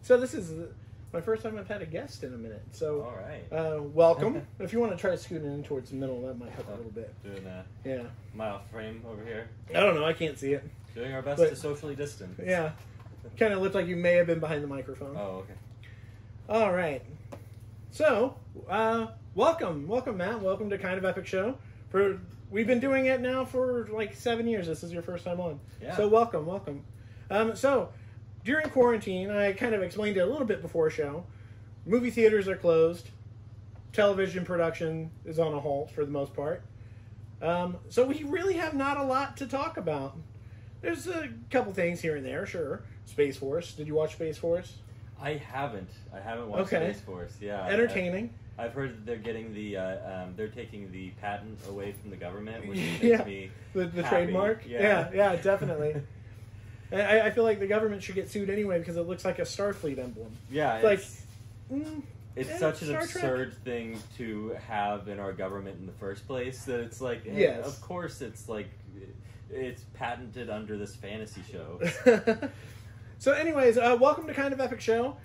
So this is my first time I've had a guest in a minute. So, all right. Welcome. If you want to try scooting in towards the middle, that might help a little bit. Doing a Yeah. mile frame over here. I don't know. I can't see it. Doing our best But- to socially distance. Yeah. Kind of looked like you may have been behind the microphone. Oh, okay. All right. So, welcome, Matt. Welcome to Kind of Epic Show. We've been doing it now for like 7 years. This is your first time on. Yeah. So welcome. So during quarantine, I kind of explained it a little bit before show. Movie theaters are closed. Television production is on a halt for the most part. So we really have not a lot to talk about. There's a couple things here and there, sure. Space Force. Did you watch Space Force? I haven't watched Space Force. Yeah. Entertaining. I've heard that they're getting they're taking the patent away from the government, which Yeah. makes me The happy. trademark? Yeah, definitely. I feel like the government should get sued anyway because it looks like a Starfleet emblem. Yeah, It's it's such an Star absurd thing to have in our government in the first place that it's like, Yes. of course it's like, it's patented under this fantasy show. So anyways, welcome to Kind of Epic Show.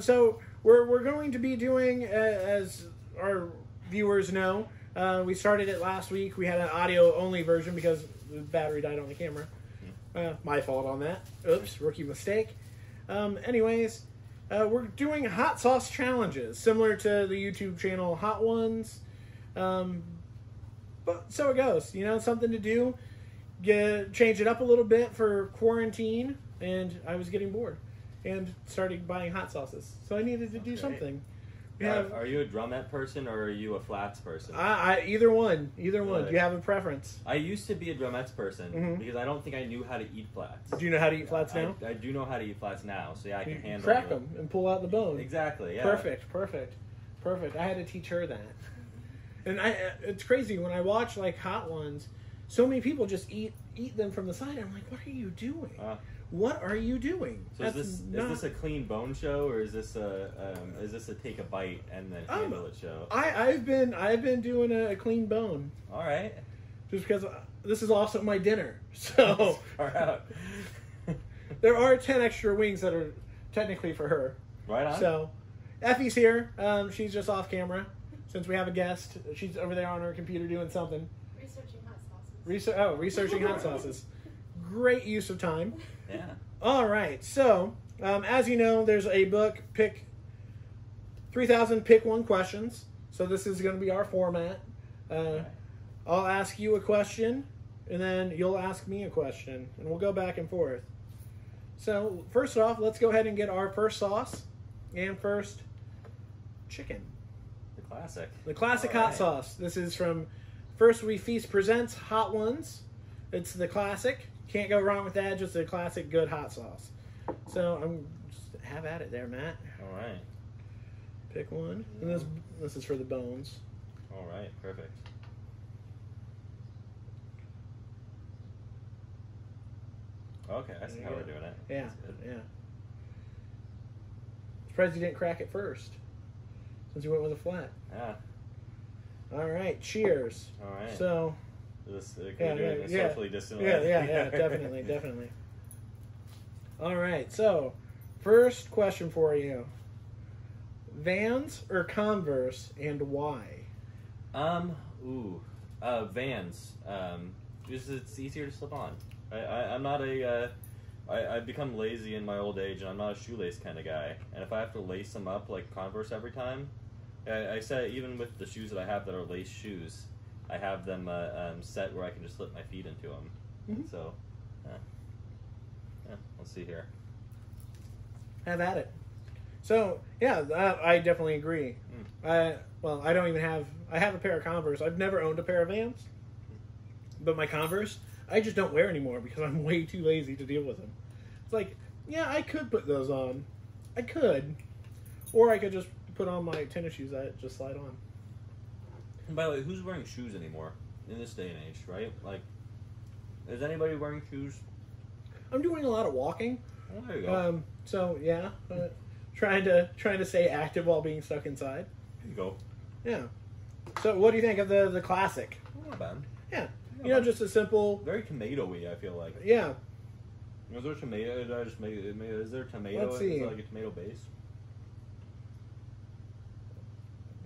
So we're going to be doing, as our viewers know, we started it last week. We had an audio-only version because the battery died on the camera. My fault on that. Oops, rookie mistake. Anyways, we're doing hot sauce challenges, similar to the YouTube channel Hot Ones. But so it goes. You know, something to do. Change it up a little bit for quarantine, and I was getting bored. And started buying hot sauces. So I needed to do something. Are you a drumette person or are you a flats person? Either one. Either one. Really? Do you have a preference? I used to be a drumettes person because I don't think I knew how to eat flats. Do you know how to eat flats now? I do know how to eat flats now, so yeah, I can handle Crack them and pull out the bone. Exactly, yeah. Perfect. I had to teach her that. And it's crazy when I watch like Hot Ones, so many people just eat them from the side. I'm like, what are you doing? What are you doing? So is this a clean bone show, or is this a take a bite and then handle it show? I've been doing a clean bone. All right. Just because this is also my dinner, so Far out. there are 10 extra wings that are technically for her. Right on. So Effie's here. She's just off camera since we have a guest. She's over there on her computer doing something. Researching hot sauces. Researching hot sauces. Great use of time. Yeah. All right. So, as you know, there's a book, 3,000 pick one questions. So this is going to be our format. I'll ask you a question, and then you'll ask me a question, and we'll go back and forth. So, first off, let's go ahead and get our first sauce and first chicken. The classic All hot right. sauce. This is from First We Feast Presents Hot Ones. It's the classic. Can't go wrong with that. Just a classic good hot sauce. So just have at it there, Matt. All right. Pick one. And this is for the bones. All right. Perfect. Okay, I see how we're doing it. Yeah, That's good. yeah. Surprised you didn't crack it first, since you went with a flat. Yeah. All right, cheers. All right. So, Can we do it in a socially distant yeah, way? definitely. All right, so first question for you: Vans or Converse, and why? Vans. Just it's easier to slip on. I'm not a. I've become lazy in my old age, and I'm not a shoelace kind of guy. And if I have to lace them up like Converse every time, I say even with the shoes that I have that are lace shoes, I have them set where I can just slip my feet into them. Mm-hmm. So, let's see here. Have at it. So, yeah, I definitely agree. I don't even have... I have a pair of Converse. I've never owned a pair of Vans. But my Converse, I just don't wear anymore because I'm way too lazy to deal with them. It's like, yeah, I could put those on. I could. Or I could just put on my tennis shoes that just slide on. And by the way, who's wearing shoes anymore in this day and age, right? Like, is anybody wearing shoes? I'm doing a lot of walking. Oh, there you go. So yeah, trying to stay active while being stuck inside. There you go. Yeah. So what do you think of the classic? Not bad. Yeah. You know, just a simple. Very tomato-y, I feel like. Yeah. Is there tomato? Did I just make it? Is there tomato? Let's see. Is it like a tomato base?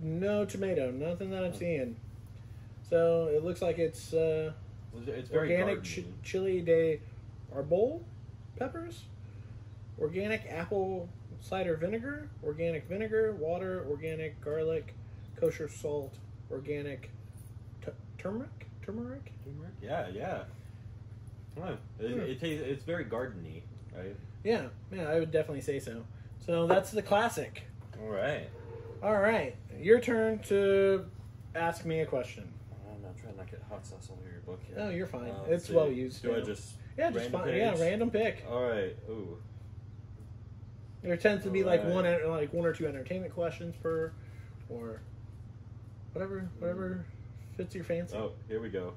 No tomato. Nothing that I'm seeing. So it looks like it's very organic chili de arbol peppers, organic apple cider vinegar, organic vinegar, water, organic garlic, kosher salt, organic turmeric. Yeah. Oh, it tastes. It's very gardeny, right? Yeah, I would definitely say so. So that's the classic. All right. Your turn to ask me a question. I'm trying not to get hot sauce all over your book here. Oh, you're fine. It's well used. Do I just random pick. All right. Ooh. There tends to be like one or two entertainment questions per, or whatever fits your fancy. Oh, here we go.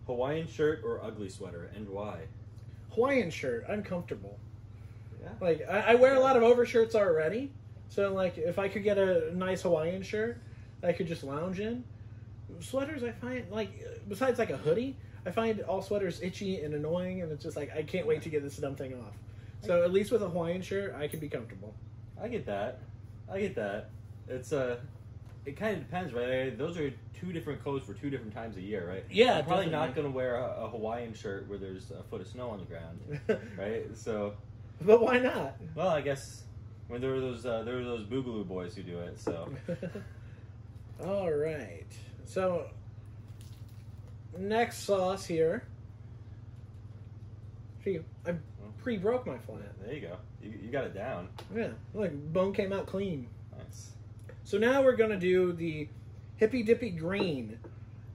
Hawaiian shirt or ugly sweater, and why? Hawaiian shirt. I'm comfortable. Yeah. Like I wear a lot of overshirts already, so like if I could get a nice Hawaiian shirt, I could just lounge in. Sweaters, I find like besides like a hoodie, I find all sweaters itchy and annoying, and it's just like I can't wait to get this dumb thing off. So at least with a Hawaiian shirt, I can be comfortable. I get that. It's it kind of depends, right? Those are two different coats for two different times a year, right? Yeah, I'm probably not going to wear a Hawaiian shirt where there's a foot of snow on the ground, right? So, but why not? Well, I guess when there were those Boogaloo boys who do it. So, all right. So next sauce here. See, I pre-broke my flat. There you go. You got it down. Yeah, look, bone came out clean. Nice. So now we're going to do the Hippy Dippy Green.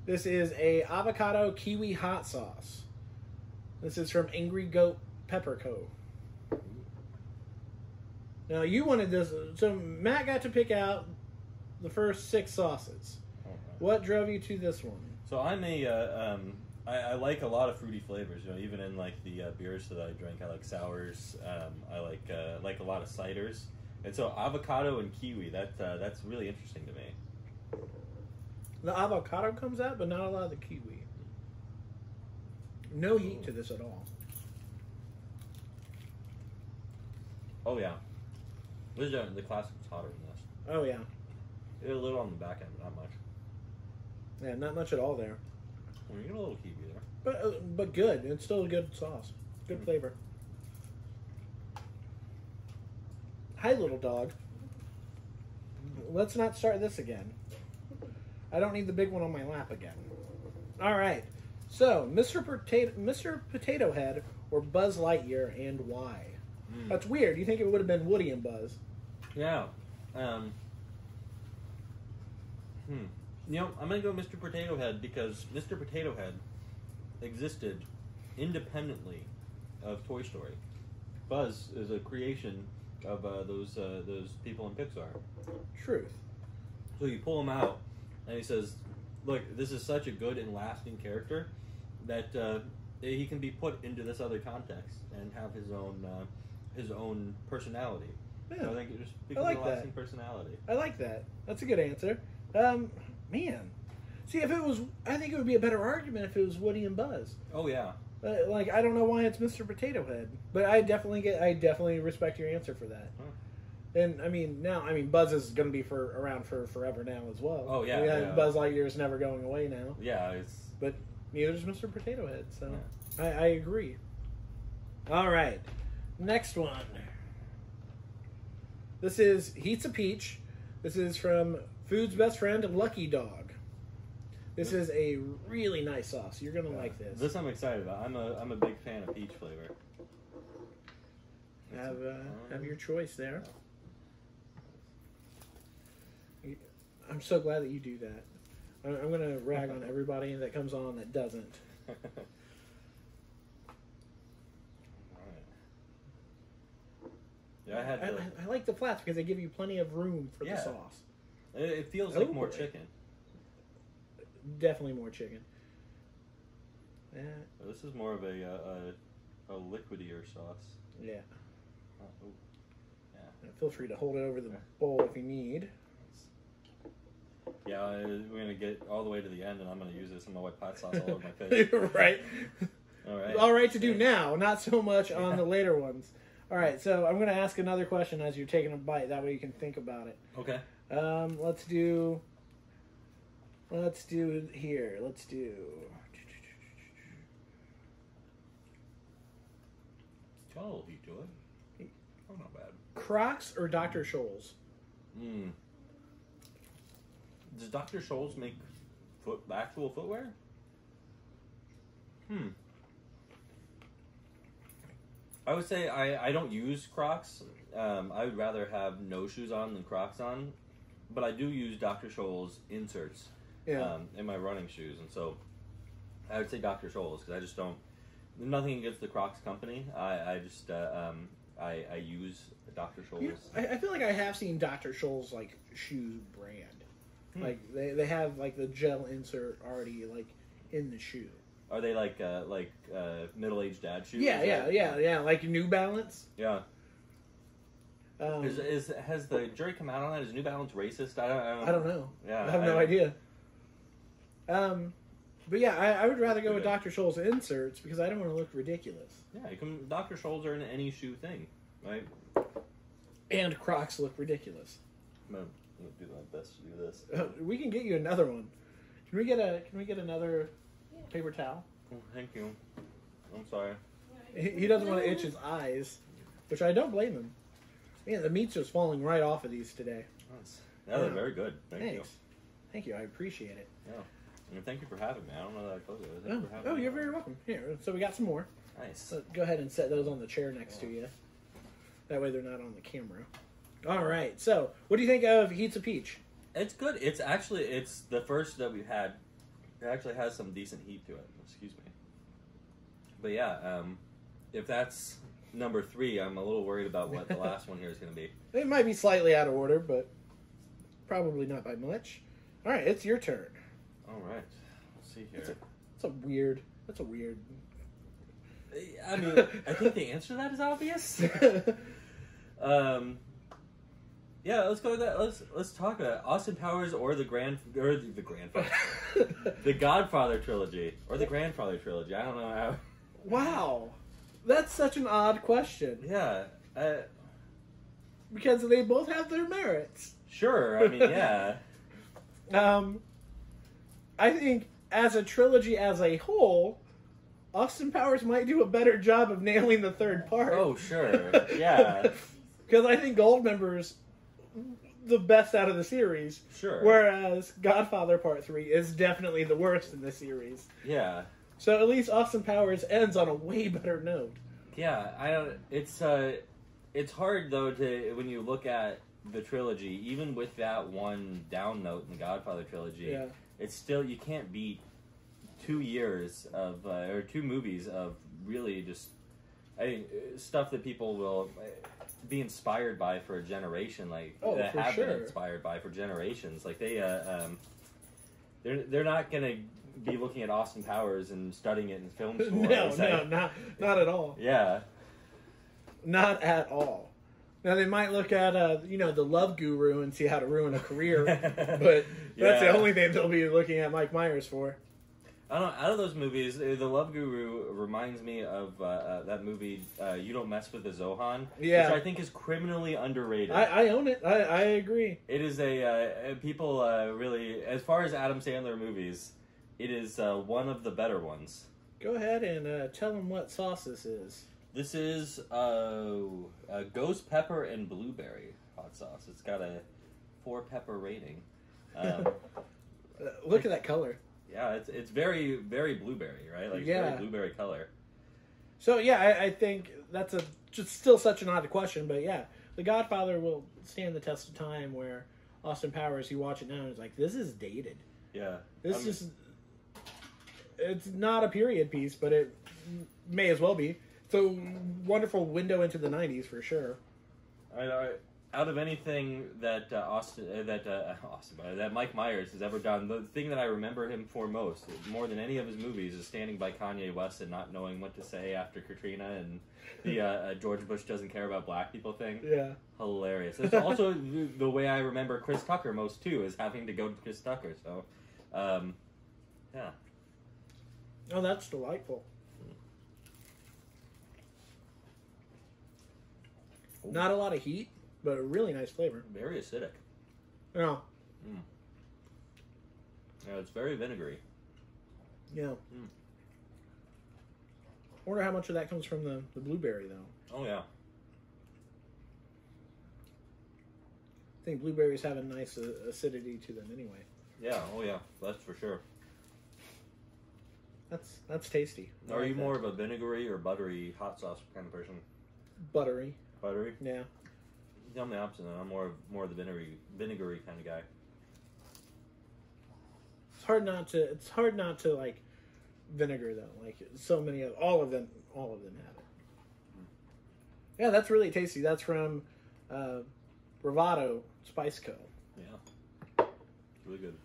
This is a avocado kiwi hot sauce. This is from Angry Goat Pepper Co. Now you wanted this, so Matt got to pick out the first 6 sauces. Okay. What drove you to this one? So I'm I like a lot of fruity flavors. You know, even in like the beers that I drink, I like sours. I like a lot of ciders. And so avocado and kiwi, that's really interesting to me. The avocado comes out, but not a lot of the kiwi. No heat to this at all. Oh yeah, this is the classic is hotter than this. Oh yeah. A little on the back end, but not much. Yeah, not much at all there. Well, you get a little kiwi there. But good. It's still a good sauce. Good flavor. Hi, little dog. Let's not start this again. I don't need the big one on my lap again. All right. So, Mr. Potato Head or Buzz Lightyear, and why? That's weird. You think it would have been Woody and Buzz? Yeah. You know, I'm going to go Mr. Potato Head because Mr. Potato Head existed independently of Toy Story. Buzz is a creation of those people in Pixar. Truth. So you pull him out, and he says, "Look, this is such a good and lasting character that he can be put into this other context and have his own personality." Yeah. So I think it just becomes like a lasting personality. I like that. That's a good answer. Man. See, if it was, I think it would be a better argument if it was Woody and Buzz. Oh yeah. Like, I don't know why it's Mr. Potato Head, but I definitely respect your answer for that. Huh. And Buzz is going to be around for forever now as well. Oh yeah. Buzz Lightyear is never going away now. Yeah, but neither is Mr. Potato Head. So yeah. I agree. All right, next one. This is Heat's a Peach. This is from Food's Best Friend, Lucky Dog. This is a really nice sauce. You're gonna like this. This I'm excited about. I'm a big fan of peach flavor. Have your choice there. I'm so glad that you do that. I'm gonna rag on everybody that comes on that doesn't. Yeah, I like the flats because they give you plenty of room for the sauce. It feels like more chicken. Definitely more chicken. This is more of a liquidier sauce. Yeah. Yeah. Feel free to hold it over the bowl if you need. Yeah, we're gonna get all the way to the end, and I'm gonna use this and my white pot sauce all over my face. Right. all right to do now, not so much on the later ones. All right, so I'm going to ask another question as you're taking a bite. That way you can think about it. Okay. Let's do here. Let's do. Got a little heat to it. Oh, not bad. Crocs or Dr. Scholl's? Does Dr. Scholl's make actual footwear? I would say I don't use Crocs. I would rather have no shoes on than Crocs on. But I do use Dr. Scholl's inserts in my running shoes. And so I would say Dr. Scholl's because I just don't... Nothing against the Crocs company. I just... I use Dr. Scholl's. I feel like I have seen Dr. Scholl's like shoe brand. Like they have like the gel insert already like in the shoe. Are they like middle-aged dad shoes? Yeah. Like New Balance. Yeah. Has the jury come out on that? Is New Balance racist? I don't know. Yeah, I have no idea. But yeah, I would rather go with Dr. Scholl's inserts because I don't want to look ridiculous. Yeah, Dr. Scholl's are in any shoe thing, right? And Crocs look ridiculous. I'm gonna do my best to do this. We can get you another one. Can we get another paper towel? Oh, thank you. I'm sorry. He doesn't want to itch his eyes, which I don't blame him. Man, the meat's just falling right off of these today. They're very good. Thanks. Thank you. I appreciate it. Yeah. And thank you for having me. I don't know that I told you. You're very welcome. Here, so we got some more. Nice. So go ahead and set those on the chair next to you. That way they're not on the camera. All right. So, what do you think of Heats of Peach? It's good. It's the first that we've had. It actually has some decent heat to it. Excuse me. But yeah, if that's number 3, I'm a little worried about what the last one here is going to be. It might be slightly out of order, but probably not by much. All right, it's your turn. All right. Let's see here. That's a weird. I mean, I think the answer to that is obvious. Yeah, let's go with that. Let's talk about it. Austin Powers or the grandfather, the Godfather trilogy or the Grandfather trilogy. I don't know how. Wow, that's such an odd question. Yeah, because they both have their merits. Sure, I mean, yeah. I think as a trilogy as a whole, Austin Powers might do a better job of nailing the third part. Oh, sure, yeah. Because I think Goldmember's the best out of the series. Sure. Whereas Godfather Part 3 is definitely the worst in the series. Yeah. So at least Austin Powers ends on a way better note. Yeah, it's hard though when you look at the trilogy, even with that one down note in the Godfather trilogy, it's still, you can't beat 2 years of or 2 movies of really just stuff that people will be inspired by for a generation, like that have been inspired by for generations. Like they're not gonna be looking at Austin Powers and studying it in film school. No, not at all. Yeah, not at all. Now they might look at the Love Guru and see how to ruin a career, but that's the only thing they'll be looking at Mike Myers for. I don't know, out of those movies, The Love Guru reminds me of that movie, You Don't Mess with the Zohan, which I think is criminally underrated. I own it. I agree. It is people really, as far as Adam Sandler movies, it is one of the better ones. Go ahead and tell them what sauce this is. This is ghost pepper and blueberry hot sauce. It's got a 4-pepper rating. Look at that color. Yeah, it's very, very blueberry, right? Like very blueberry color. So yeah, I think that's just still such an odd question, but yeah, The Godfather will stand the test of time. Where Austin Powers, you watch it now and it's like, this is dated. Yeah, it's not a period piece, but it may as well be. It's a wonderful window into the '90s for sure. Out of anything that Mike Myers has ever done, the thing that I remember him for most, more than any of his movies, is standing by Kanye West and not knowing what to say after Katrina and the George Bush doesn't care about black people thing. Yeah. Hilarious. It's also the way I remember Chris Tucker most, too, is having to go to Chris Tucker. So, yeah. Oh, that's delightful. Ooh. Not a lot of heat, but a really nice flavor. Very acidic. Yeah. Mm. Yeah, it's very vinegary. Yeah. Mm. I wonder how much of that comes from the blueberry, though. Oh, yeah. I think blueberries have a nice acidity to them anyway. Yeah, oh, yeah. That's for sure. That's tasty. Are you more of a vinegary or buttery hot sauce kind of person? Buttery. Buttery? Yeah. I'm the opposite. I'm more of the vinegary kind of guy. It's hard not to like vinegar though. Like so many of all of them have it. Yeah, that's really tasty. That's from Bravado Spice Co. Yeah. Really good.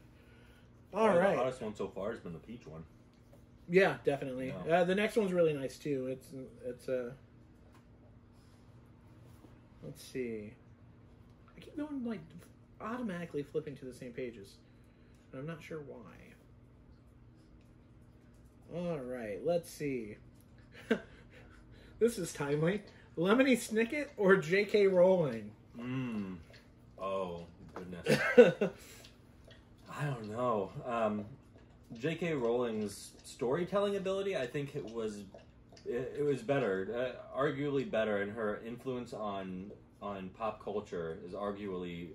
All right. The hottest one so far has been the peach one. Yeah, definitely. Yeah. The next one's really nice too. It's let's see. I keep going like automatically flipping to the same pages. I'm not sure why. All right, let's see. This is timely. Lemony Snicket or J.K. Rowling? Oh, goodness. I don't know. J.K. Rowling's storytelling ability, I think it was better, arguably better, and her influence on pop culture is arguably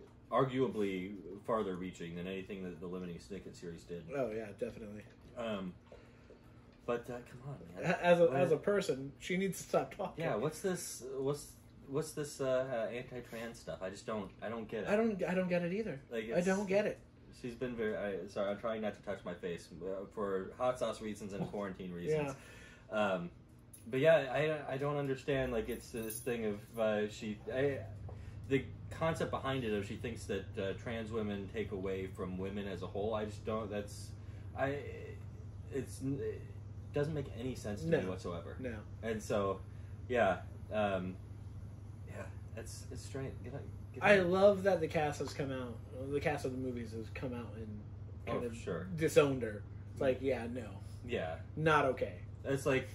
farther reaching than anything that the Lemony Snicket series did. Oh yeah, definitely. But come on, man. As a person, she needs to stop talking. Yeah, what's this anti-trans stuff? I don't get it. I don't get it either. Like, I don't get it. She's been sorry, I'm trying not to touch my face for hot sauce reasons and quarantine reasons. Yeah. But yeah, I don't understand. Like, it's this thing of the concept behind it of she thinks that trans women take away from women as a whole. I just don't. It doesn't make any sense to me whatsoever. No. And so, yeah, it's strange. I love that the cast has come out. The cast of the movies has come out and kind of disowned her. It's like, yeah, no. Yeah. Not okay. It's like,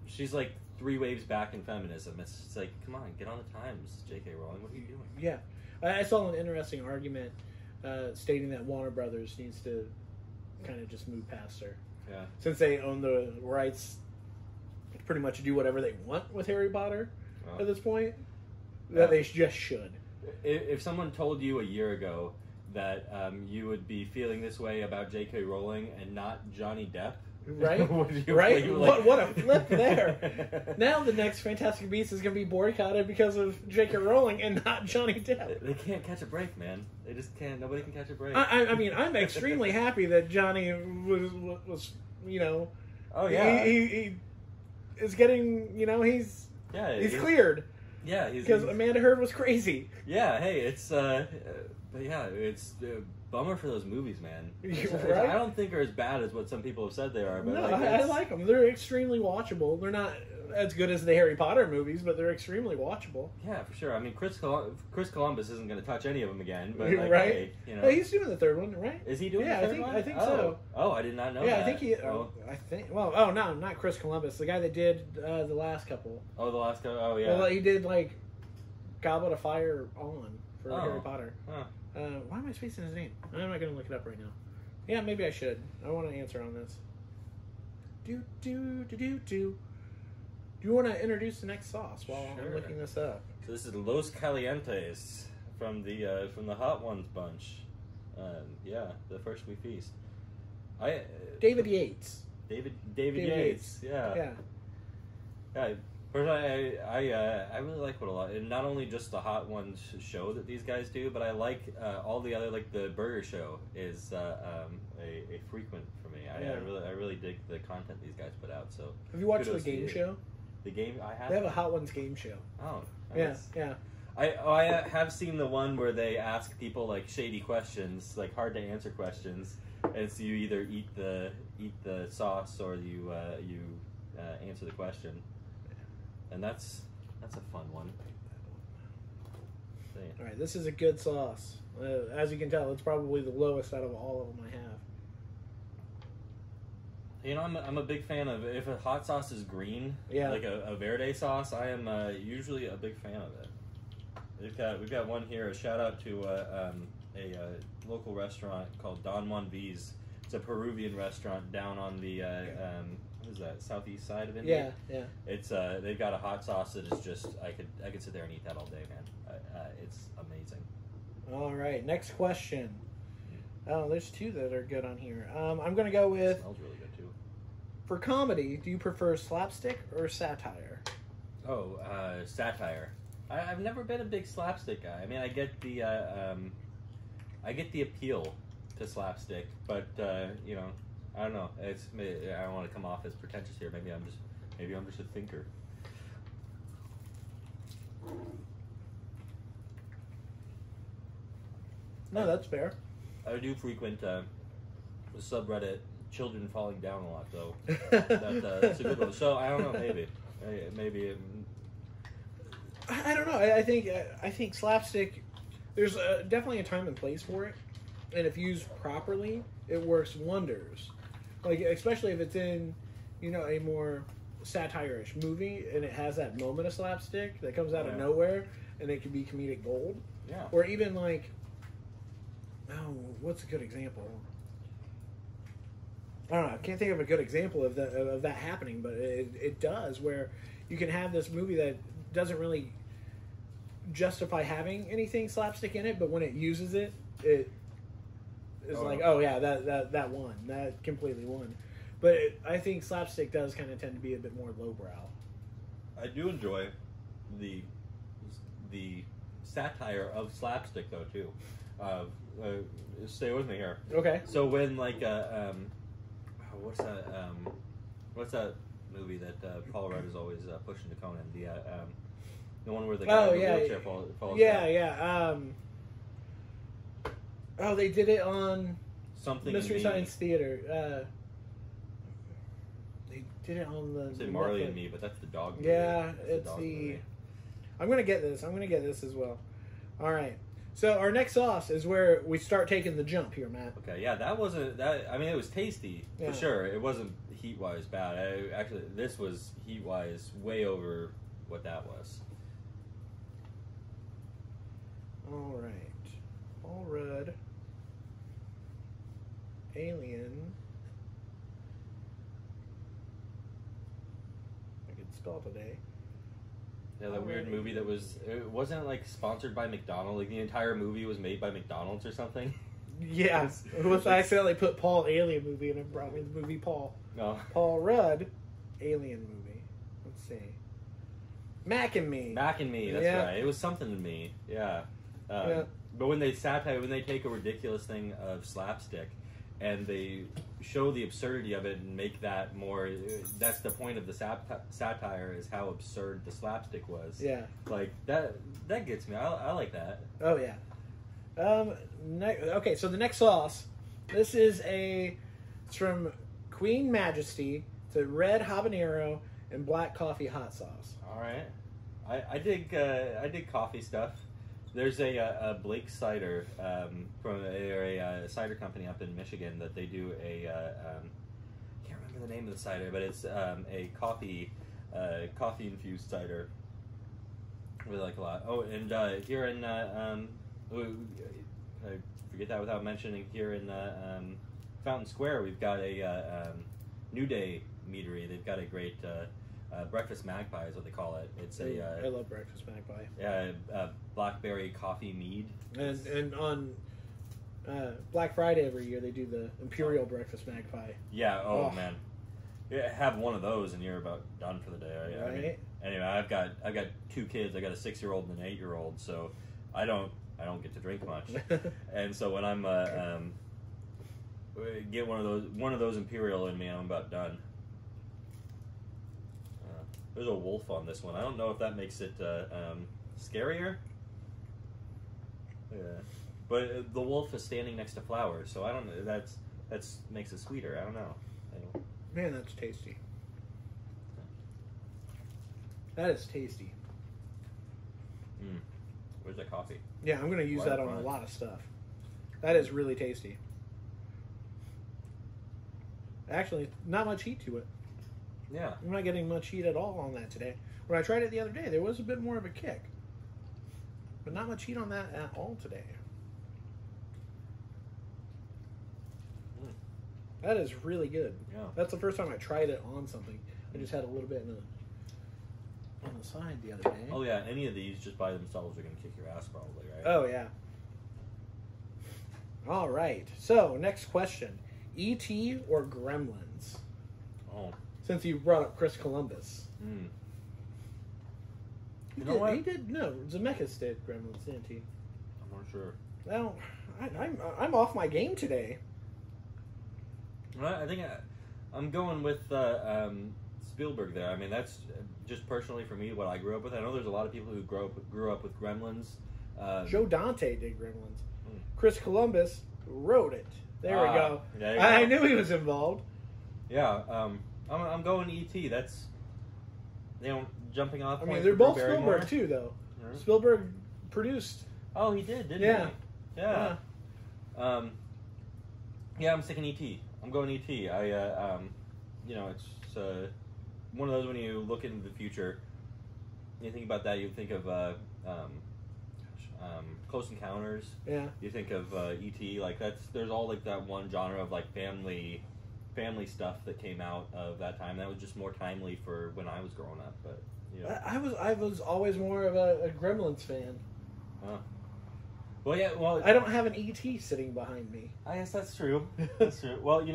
she's like 3 waves back in feminism. It's like, come on, get on the times, J.K. Rowling. What are you doing? Yeah. I saw an interesting argument stating that Warner Brothers needs to kind of just move past her. Yeah. Since they own the rights to pretty much do whatever they want with Harry Potter at this point, that they just should. If someone told you a year ago that you would be feeling this way about J.K. Rowling and not Johnny Depp, right? Right? What a flip there! Now the next Fantastic Beasts is going to be boycotted because of J.K. Rowling and not Johnny Depp. They can't catch a break, man. They just can't. Nobody can catch a break. I mean, I'm extremely happy that Johnny was you know. Oh yeah. He is getting, you know, he's cleared. Yeah, because Amanda Heard was crazy. Yeah, hey, it's but yeah, it's bummer for those movies, man. Right? I don't think they're as bad as what some people have said they are. But no, I like them. They're extremely watchable. They're not as good as the Harry Potter movies, but they're extremely watchable. Yeah, for sure. I mean, Chris Columbus isn't going to touch any of them again, but like, right? Hey, you know, hey, he's doing the third one, right? Is he doing the third one? I think so. Oh, I did not know. Yeah, that. I think he. I think. Well, oh no, not Chris Columbus. The guy that did the last couple. Oh, the last couple. Oh, yeah. Well, he did like Goblet of Fire on for Harry Potter. Huh. Why am I spacing his name? I'm not going to look it up right now. Yeah, maybe I should. I want to answer on this. Do you want to introduce the next sauce while I'm looking this up? So this is Los Calientes from the Hot Ones bunch. Yeah, the first we feast. David Yates. David Yates. Yeah. Yeah. Personally, I really like what a lot, and not only just the Hot Ones show that these guys do, but I like all the other, like the Burger Show is a frequent for me. I really dig the content these guys put out. So have you watched the game show? The game I have. They have a Hot Ones game show. Oh, nice. Yeah. I have seen the one where they ask people like shady questions, like hard to answer questions, and so you either eat the sauce or you answer the question. And that's a fun one. All right, this is a good sauce. As you can tell, it's probably the lowest out of all of them I have. You know, I'm a big fan of, if a hot sauce is green, like a verde sauce, I am usually a big fan of it. We've got one here. A shout out to a local restaurant called Don Juan V's. It's a Peruvian restaurant down on the what is that, southeast side of India? Yeah. It's they've got a hot sauce that is just I could sit there and eat that all day, man. It's amazing. All right, next question. Oh, there's two that are good on here. I'm gonna go with. It smells really good too. For comedy, do you prefer slapstick or satire? Oh, satire. I've never been a big slapstick guy. I mean, I get the appeal to slapstick, but you know, I don't know. I don't want to come off as pretentious here. Maybe I'm just a thinker. No, that's fair. I do frequent the subreddit "Children Falling Down" a lot, though. That's a good one. So I don't know. Maybe. I don't know. I think slapstick. There's definitely a time and place for it, and if used properly, it works wonders. Like especially if it's in, a more satire-ish movie, and it has that moment of slapstick that comes out of nowhere, and it can be comedic gold. Yeah. Or even like, what's a good example? I don't know. I can't think of a good example of that happening, but it does, where you can have this movie that doesn't really justify having anything slapstick in it, but when it uses it, it is like, oh yeah, that won. That completely won. But I think slapstick does kind of tend to be a bit more lowbrow. I do enjoy the satire of slapstick though too. Stay with me here. Okay. So when like what's that movie that Paul Rudd is always pushing to Conan? The one where the guy in the wheelchair falls down. Yeah. They did it on Something Mystery Science Theater. They did it on the. Say Marley and Me, but that's the dog movie. Yeah, it's the. Movie. I'm gonna get this as well. All right. So our next sauce is where we start taking the jump here, Matt. Okay, yeah, that wasn't that. I mean, it was tasty for sure. It wasn't heat-wise bad. Actually, this was heat-wise way over what that was. All right, Paul Rudd, Alien. I can spell today. Yeah, that weird movie that it wasn't like sponsored by McDonald's. Like the entire movie was made by McDonald's or something. Yeah, I accidentally put Paul Alien movie and it brought me the movie Paul. No. Paul Rudd, Alien movie. Let's see. Mac and Me. Mac and Me, that's right. It was something to me. Yeah. But when they take a ridiculous thing of slapstick and they show the absurdity of it and make that more, that's the point of the satire, is how absurd the slapstick was. Yeah. Like, that gets me. I like that. Oh, yeah. Okay, so the next sauce, it's from Queen Majesty. It's a red habanero and black coffee hot sauce. All right. I dig coffee stuff. There's a Blake cider from a cider company up in Michigan that they do I can't remember the name of the cider, but it's a coffee infused cider. Really like a lot. Oh, and here in I forget that without mentioning, here in Fountain Square, we've got a New Day meadery. They've got a great breakfast magpie is what they call it. It's I love breakfast magpie. Yeah, blackberry coffee mead. And on Black Friday every year they do the Imperial breakfast magpie. Yeah. Oh man. Yeah, have one of those and you're about done for the day. Right. I mean, anyway, I've got 2 kids. I got a 6-year-old and an 8-year-old, so I don't get to drink much. And so when I'm get one of those Imperial in me, I'm about done. There's a wolf on this one. I don't know if that makes it scarier. Yeah, but the wolf is standing next to flowers, so I don't know. That makes it sweeter. I don't know. Anyway. Man, that's tasty. That is tasty. Where's that coffee? Yeah, I'm going to use that on a lot of stuff. That is really tasty. Actually, not much heat to it. Yeah. I'm not getting much heat at all on that today. When I tried it the other day, there was a bit more of a kick. But not much heat on that at all today. That is really good. Yeah. That's the first time I tried it on something. I just had a little bit on the side the other day. Oh, yeah. Any of these just by themselves are going to kick your ass probably, right? Oh, yeah. All right. So, next question. E.T. or Gremlins? Oh. Since you brought up Chris Columbus. Mm. He You know what? He did. No, Zemeckis did Gremlins, didn't he? I'm not sure. Well, I'm off my game today. Well, I think I'm going with Spielberg there. I mean, that's just personally for me what I grew up with. I know there's a lot of people who grew up with Gremlins. Joe Dante did Gremlins. Hmm. Chris Columbus wrote it. There we go. There you I go. knew he was involved. Yeah, I'm going E.T. That's jumping off. I mean, points they're for both Drew Spielberg Barrymore. too, though. Mhm. Spielberg produced. Oh, he did, didn't Yeah. he? Yeah. Yeah, I'm sticking E.T. I'm going E.T. It's one of those when you look into the future, you think about that, you think of Close Encounters. Yeah. You think of E.T. Like there's all like that one genre of like family stuff that came out of that time. That was just more timely for when I was growing up. But I was always more of a Gremlins fan. Huh. Well, yeah. Well, I don't have an E.T. sitting behind me. I guess that's true. That's true. Well,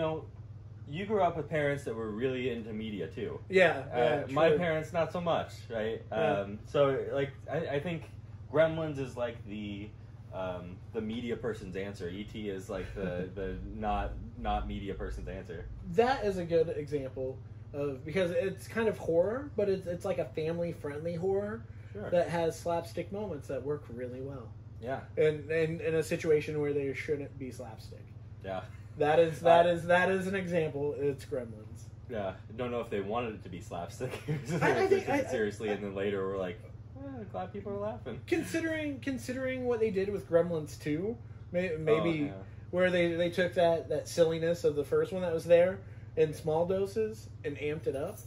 you grew up with parents that were really into media too. Yeah. My true. parents not so much, right? Yeah. So like I think Gremlins is like the media person's answer. E.T. is like the not media person's answer. That is a good example of, because it's kind of horror, but it's like a family friendly horror Sure. that has slapstick moments that work really well. Yeah. And in a situation where there shouldn't be slapstick. Yeah. That is an example. It's Gremlins. Yeah. Don't know if they wanted it to be slapstick. I They think- took it seriously, and then later we're like, glad people are laughing. Considering what they did with Gremlins 2, maybe yeah. where they took that silliness of the first one that was there in small doses and amped it up.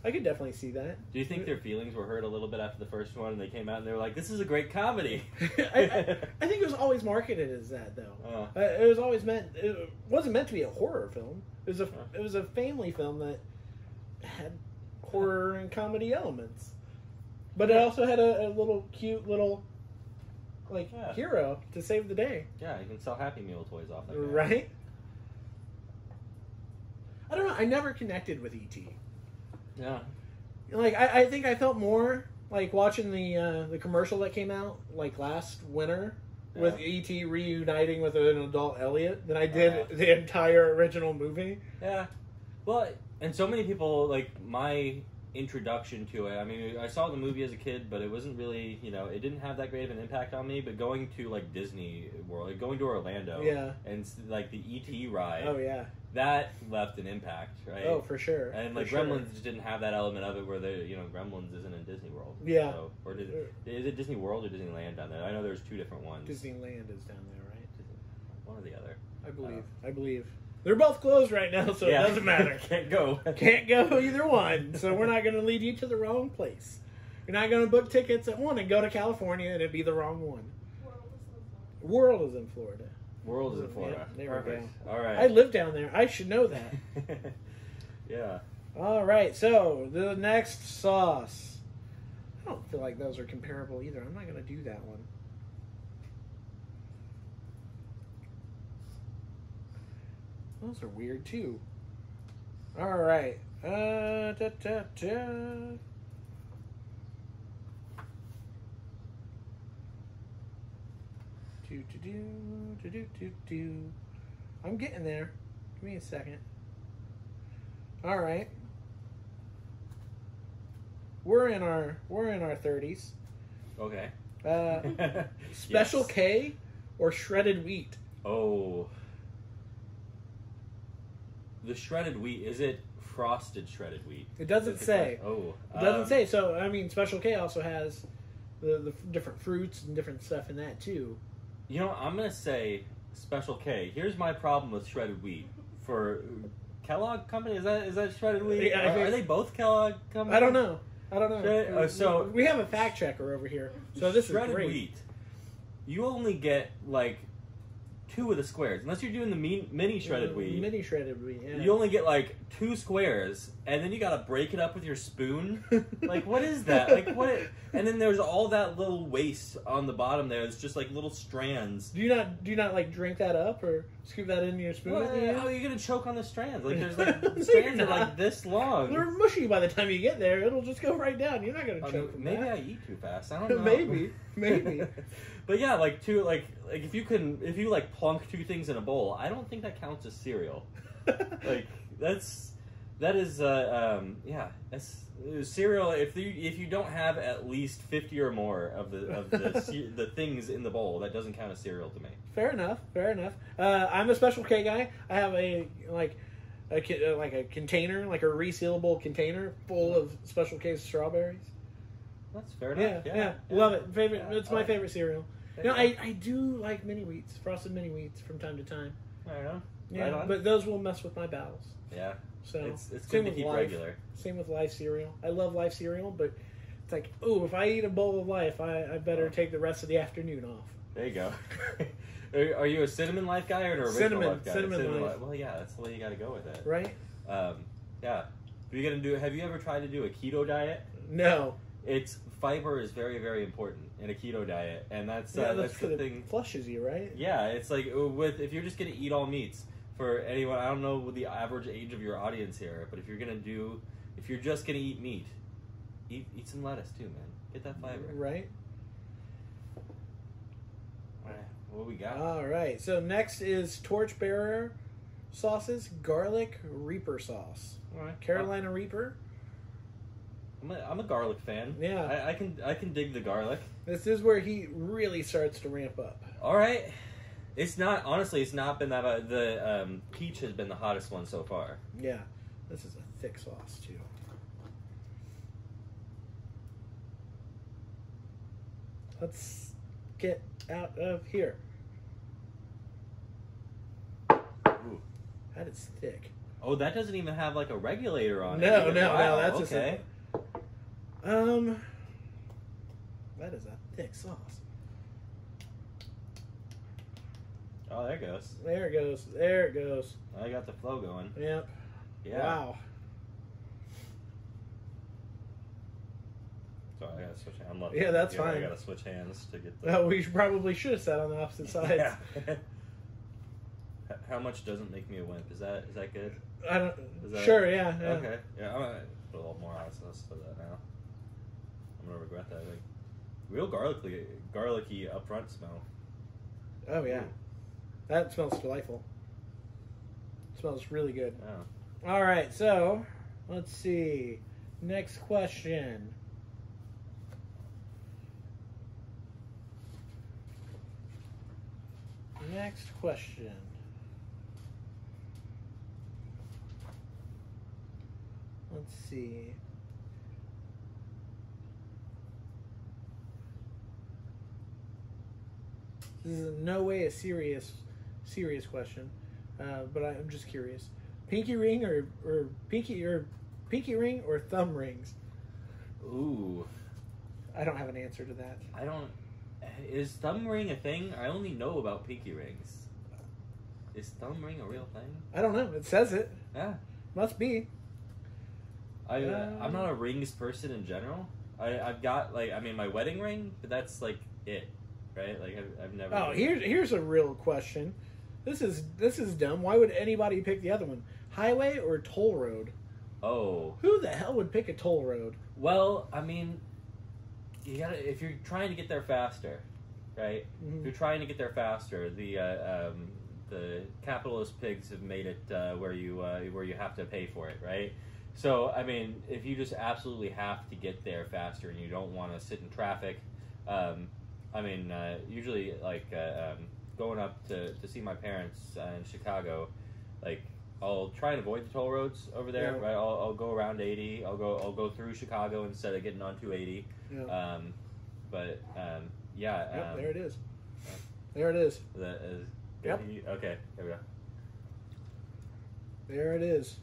I could definitely see that. Do you think their feelings were hurt a little bit after the first one, and they came out and they were like, "This is a great comedy"? I think it was always marketed as that, though. It was always meant. It wasn't meant to be a horror film. It was a family film that had horror and comedy elements, but it also had a little cute little hero to save the day. Yeah, you can sell Happy Meal toys off that guy. Right? I don't know. I never connected with E.T. Yeah. Like I think I felt more like watching the commercial that came out like last winter with E.T. reuniting with an adult Elliot than I did the entire original movie. Yeah. Well, and so many people, like, my introduction to it, I mean, I saw the movie as a kid, but it wasn't really, it didn't have that great of an impact on me, but going to, like, Disney World, like, going to Orlando, and, like, the E.T. ride, yeah, that left an impact, right? Oh, for sure. And, like, Gremlins just didn't have that element of it where Gremlins isn't in Disney World. Yeah. So, or is it Disney World or Disneyland down there? I know there's two different ones. Disneyland is down there, right? One or the other. I believe. They're both closed right now, so it doesn't matter. Can't go. Can't go either one. So we're not going to lead you to the wrong place. You're not going to book tickets at one and go to California and it'd be the wrong one. World is in Florida. World is in Florida. Yeah, there Perfect. we go. All right. I live down there. I should know that. Yeah. All right. So the next sauce. I don't feel like those are comparable either. I'm not going to do that one. Those are weird too. All right. I'm getting there. Give me a second. All right. We're in our 30s. Okay. Special Yes. K or shredded wheat? Oh. The shredded wheat, is it frosted shredded wheat? It doesn't say. Oh. It doesn't say. So, I mean, Special K also has the different fruits and different stuff in that, too. I'm going to say Special K. Here's my problem with shredded wheat. For Kellogg Company, is that shredded wheat? Yeah, are they both Kellogg Company? I don't know. So we have a fact checker over here. So this is shredded great. wheat. you only get like 2 of the squares, unless you're doing the mini shredded wheat. Mini shredded wheat. Yeah. You only get like 2 squares, and then you gotta break it up with your spoon. Like, what is that? Like, what? And then there's all that little waste on the bottom there. It's just like little strands. Do you not like drink that up or scoop that into your spoon? How are you gonna choke on the strands? Like, there's like strands that are like this long. They're mushy by the time you get there. It'll just go right down. You're not gonna choke. Maybe I eat too fast. I don't know. maybe. But yeah, like if you like plunk 2 things in a bowl, I don't think that counts as cereal. Like that's cereal. If you don't have at least 50 or more of the things in the bowl, that doesn't count as cereal to me. Fair enough. I'm a Special K guy. I have a container, like a resealable container full of Special K strawberries. That's fair enough. Yeah. Love it. Favorite. It's my favorite cereal. No, I do like mini wheats, frosted mini wheats from time to time. Right on. Yeah, right on. But those will mess with my bowels. Yeah. So it's good to keep regular. Same with Life cereal. I love Life cereal, but it's like, oh, if I eat a bowl of Life, I better take the rest of the afternoon off. There you go. Are you a Cinnamon Life guy or an original Life guy? Cinnamon Life. Well, yeah, that's the way you got to go with it. Right? Yeah. Have you ever tried to do a keto diet? No. Fiber is very, very important in a keto diet, and that's the thing. It flushes you, right? Yeah, it's like if you're just gonna eat all meats. For anyone, I don't know the average age of your audience here, but if you're just gonna eat meat, eat some lettuce too, man. Get that fiber. Right. All right, what we got? All right. So next is Torchbearer sauces, garlic Reaper sauce. All right. Carolina Reaper. I'm a garlic fan. Yeah, I can dig the garlic. This is where he really starts to ramp up. All right, it's not been that the peach has been the hottest one so far. Yeah, this is a thick sauce too. Let's get out of here. Ooh. That is thick. Oh, that doesn't even have like a regulator on it. No, Wow, that's okay. That is a thick sauce. Oh, there it goes. There it goes. I got the flow going. Yep. Yeah. Wow. Sorry, I gotta switch hands. Yeah, that's fine. I gotta switch hands to get the... We probably should have sat on the opposite sides. Yeah. How much doesn't make me a wimp? Is that good? I don't... Sure, yeah. Okay. Yeah, I'm gonna put a little more on sauce for that now. I'm gonna regret that. Like, real garlicky upfront smell. Oh, yeah. That smells delightful. It smells really good. Oh. All right, so let's see. Next question. Next question. Let's see. This is in no way a serious question, but I'm just curious. Pinky ring or pinky ring or thumb rings? Ooh. I don't have an answer to that. I don't. Is thumb ring a thing? I only know about pinky rings. Is thumb ring a real thing? I don't know. It says it. Yeah. Must be. I'm not a rings person in general. I've got my wedding ring, but that's like it, right? Like I've never. Oh, here's a real question. This is dumb. Why would anybody pick the other one? Highway or toll road? Oh. Who the hell would pick a toll road? Well, I mean, you gotta if you're trying to get there faster, right? Mm-hmm. If you're trying to get there faster, the capitalist pigs have made it where you have to pay for it, right? So, I mean, if you just absolutely have to get there faster and you don't want to sit in traffic, usually, going up to see my parents in Chicago, like, I'll try and avoid the toll roads over there, Yeah. right? I'll go around 80. I'll go through Chicago instead of getting on 280. Yeah. Yeah. There it is. There it is. That is Yep. Okay, there we go. There it is.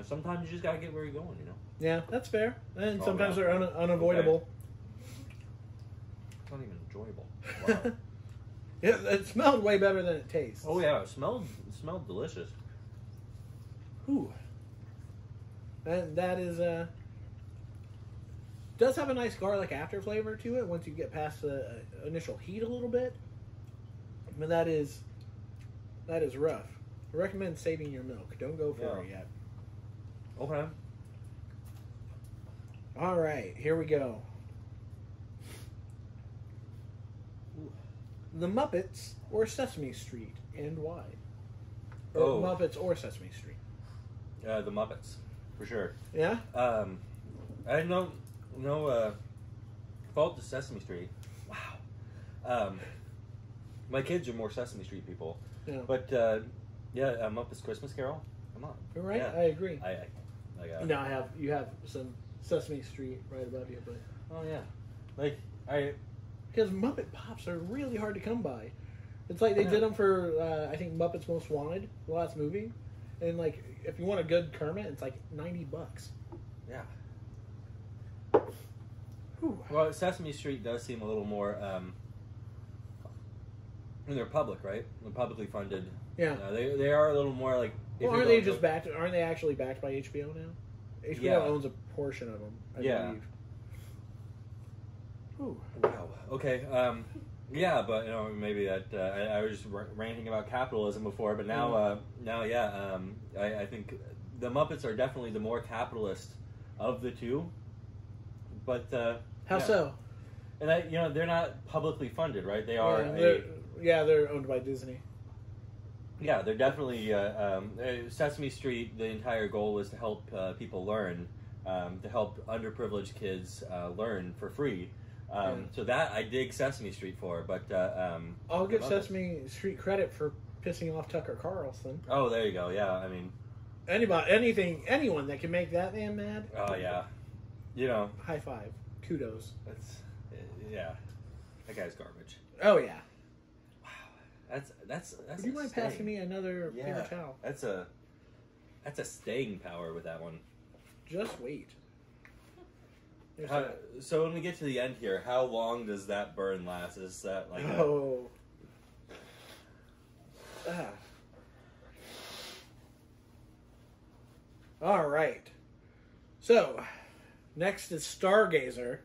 Sometimes you just gotta get where you're going, you know? Yeah, that's fair. And Oh, sometimes yeah. they're unavoidable. It's not even enjoyable. Wow. It smelled way better than it tastes. Oh yeah, it smelled delicious. Ooh. And that is does have a nice garlic after flavor to it once you get past the initial heat a little bit. But that is rough. I recommend saving your milk. Don't go for it yet. Okay. All right, here we go. The Muppets or Sesame Street, and why? Or Muppets or Sesame Street. The Muppets, for sure. Yeah. I had no fault to Sesame Street. Wow. My kids are more Sesame Street people. Yeah. But Muppets Christmas Carol. Come on. You're right. Yeah. I agree. I No, you have some Sesame Street right above you, but because Muppet Pops are really hard to come by. It's like they did them for I think Muppets Most Wanted, the last movie, and like if you want a good Kermit, it's like $90. Yeah. Whew. Well, Sesame Street does seem a little more. And they're public, right? They're publicly funded. Yeah. They are a little more like. Well, aren't they just backed? Aren't they actually backed by HBO now? HBO owns a portion of them. I believe. Ooh. Wow. Okay. Yeah, but maybe that I was just ranting about capitalism before, but now, I think the Muppets are definitely the more capitalist of the two. But how so? And they're not publicly funded, right? They are. They're owned by Disney. Yeah, they're definitely Sesame Street. The entire goal was to help people learn, to help underprivileged kids learn for free. So that I dig Sesame Street for, but I'll give Sesame Street credit for pissing off Tucker Carlson. Oh, there you go. Yeah, I mean, anyone that can make that man mad. Oh yeah, high five, kudos. That guy's garbage. Oh yeah. Wow, that's. Would you mind passing me another paper towel? That's a staying power with that one. Just wait. So when we get to the end here, how long does that burn last? Is that like All right. So, next is Stargazer.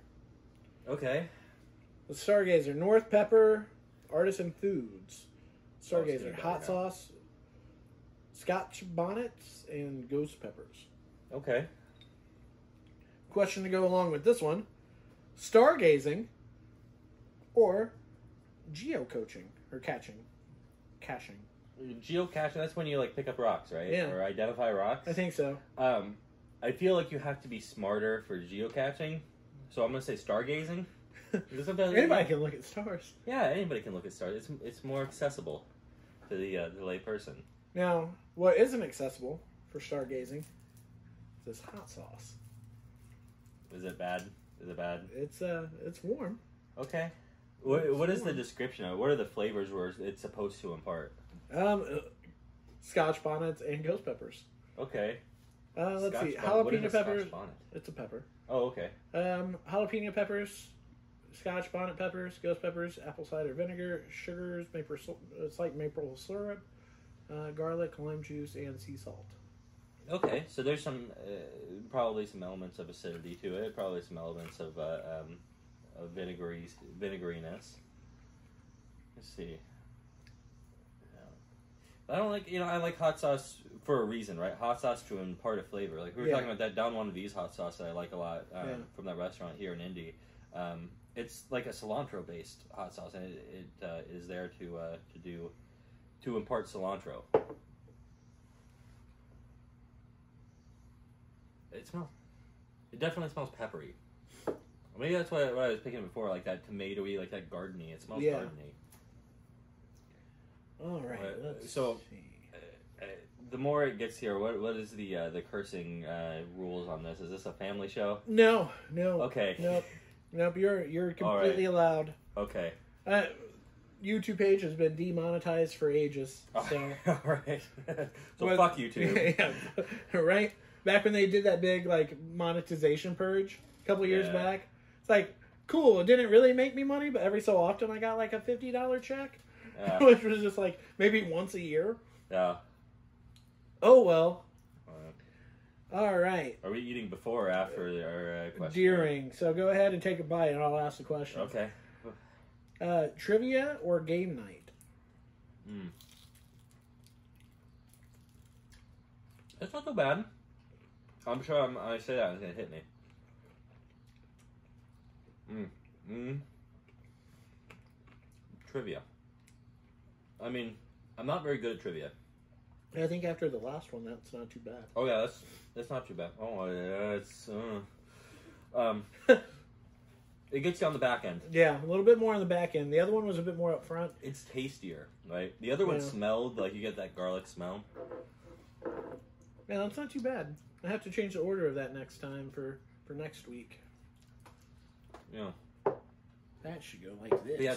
Okay. The Stargazer, North Pepper, Artisan Foods. Stargazer, hot sauce, Scotch bonnets, and ghost peppers. Okay. Question to go along with this one: stargazing or geocoaching or caching. Geocaching, that's when you pick up rocks, right? Yeah. Or identify rocks. I think so. I feel like you have to be smarter for geocaching, so I'm gonna say stargazing. Anybody can look at stars. Yeah, anybody can look at stars. It's more accessible to the lay person. Now, what isn't accessible for stargazing is this hot sauce. Is it bad? It's warm. Okay. What is the description of it? What are the flavors where it's supposed to impart? Scotch bonnets and ghost peppers. Okay. Let's see. What is Jalapeno a peppers. Scotch bonnet? It's a pepper. Oh, okay. Jalapeno peppers, Scotch bonnet peppers, ghost peppers, apple cider vinegar, sugars, maple syrup, garlic, lime juice, and sea salt. Okay, so there's some probably some elements of acidity to it. Probably some elements of vinegariness. Let's see. I don't like I like hot sauce for a reason, right? Hot sauce to impart a flavor. Like we were talking about that Don Juan V's hot sauce that I like a lot from that restaurant here in Indy. It's like a cilantro based hot sauce, and it is there to impart cilantro. It definitely smells peppery. Maybe that's what I was picking before, like that tomatoey, like that gardeny. It smells gardeny. All right. Let's see. The more it gets here, what is the cursing rules on this? Is this a family show? No. Okay. Nope. You're completely allowed. Okay. YouTube page has been demonetized for ages. So. All right. So fuck YouTube. Yeah. Right. Back when they did that big monetization purge a couple years back, it's like cool. It didn't really make me money, but every so often I got a $50 check. which was just like maybe once a year. Yeah. Oh well. All right. Are we eating before or after our question? During. So go ahead and take a bite, and I'll ask the question. Okay. Trivia or game night? That's not so bad. I'm sure I say that and it's going to hit me. Trivia. I mean, I'm not very good at trivia. I think after the last one, that's not too bad. Oh yeah, that's not too bad. Oh yeah, it's it gets you on the back end. Yeah, a little bit more on the back end. The other one was a bit more up front. It's tastier, right? The other one smelled like you get that garlic smell. Yeah, that's not too bad. I have to change the order of that next time for next week. Yeah. That should go like this. But yeah,